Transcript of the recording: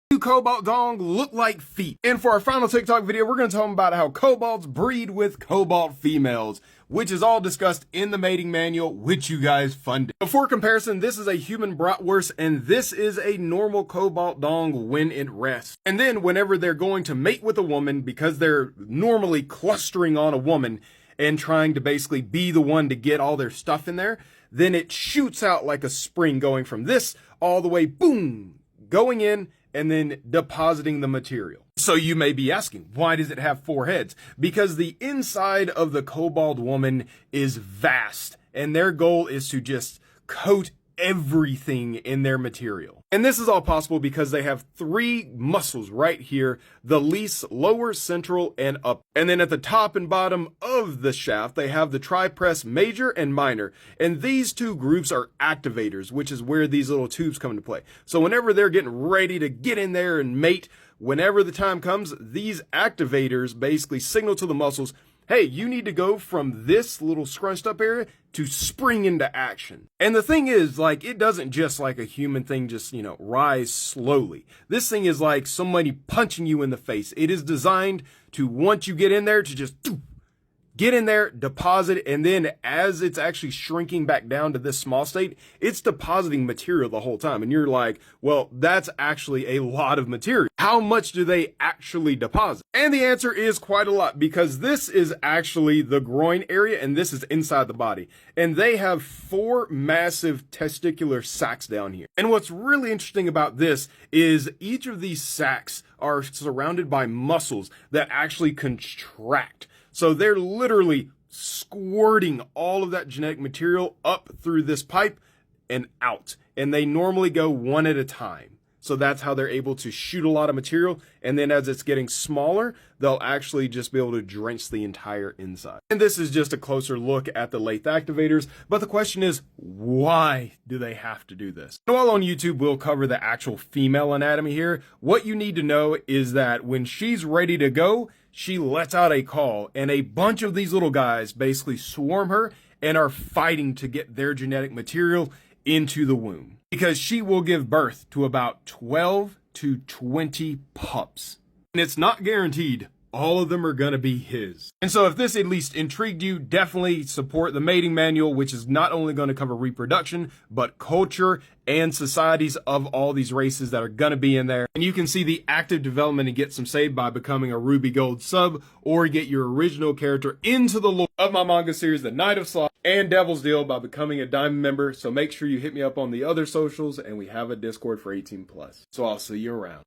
Do Kobold dong look like feet? And for our final TikTok video, we're going to talk about how kobolds breed with kobold females, which is all discussed in the mating manual, which you guys funded. But for comparison, this is a human bratwurst, and this is a normal kobold dong when it rests. And then whenever they're going to mate with a woman, because they're normally clustering on a woman and trying to basically be the one to get all their stuff in there, then it shoots out like a spring going from this all the way, boom, going in, and then depositing the material. So you may be asking, why does it have 4 heads? Because the inside of the kobold woman is vast, and their goal is to just coat everything in their material. And this is all possible because they have 3 muscles right here: the least, lower, central, and up. And then at the top and bottom of the shaft, they have the tripress major and minor. And these 2 groups are activators, which is where these little tubes come into play. So whenever they're getting ready to get in there and mate, whenever the time comes, these activators basically signal to the muscles, hey, you need to go from this little scrunched up area to spring into action. And the thing is, like, it doesn't just like a human thing just, rise slowly. This thing is like somebody punching you in the face. It is designed to, once you get in there, to just get in there, deposit, and then as it's actually shrinking back down to this small state, it's depositing material the whole time. And you're like, well, that's actually a lot of material. How much do they actually deposit? And the answer is quite a lot, because this is actually the groin area and this is inside the body. And they have 4 massive testicular sacs down here. And what's really interesting about this is each of these sacs are surrounded by muscles that actually contract. So they're literally squirting all of that genetic material up through this pipe and out. And they normally go one at a time. So that's how they're able to shoot a lot of material. And then as it's getting smaller, they'll actually just be able to drench the entire inside. And this is just a closer look at the lathe activators. But the question is, why do they have to do this? And while on YouTube, we'll cover the actual female anatomy here. What you need to know is that when she's ready to go, she lets out a call, and a bunch of these little guys basically swarm her and are fighting to get their genetic material into the womb, because she will give birth to about 12 to 20 pups. And it's not guaranteed all of them are gonna be his. And so if this at least intrigued you, definitely support the mating manual, which is not only gonna cover reproduction, but culture and societies of all these races that are gonna be in there. And you can see the active development and get some saved by becoming a Ruby Gold sub, or get your original character into the lore of my manga series, The Night of Sloth and Devil's Deal, by becoming a Diamond member. So make sure you hit me up on the other socials, and we have a Discord for 18+. So I'll see you around.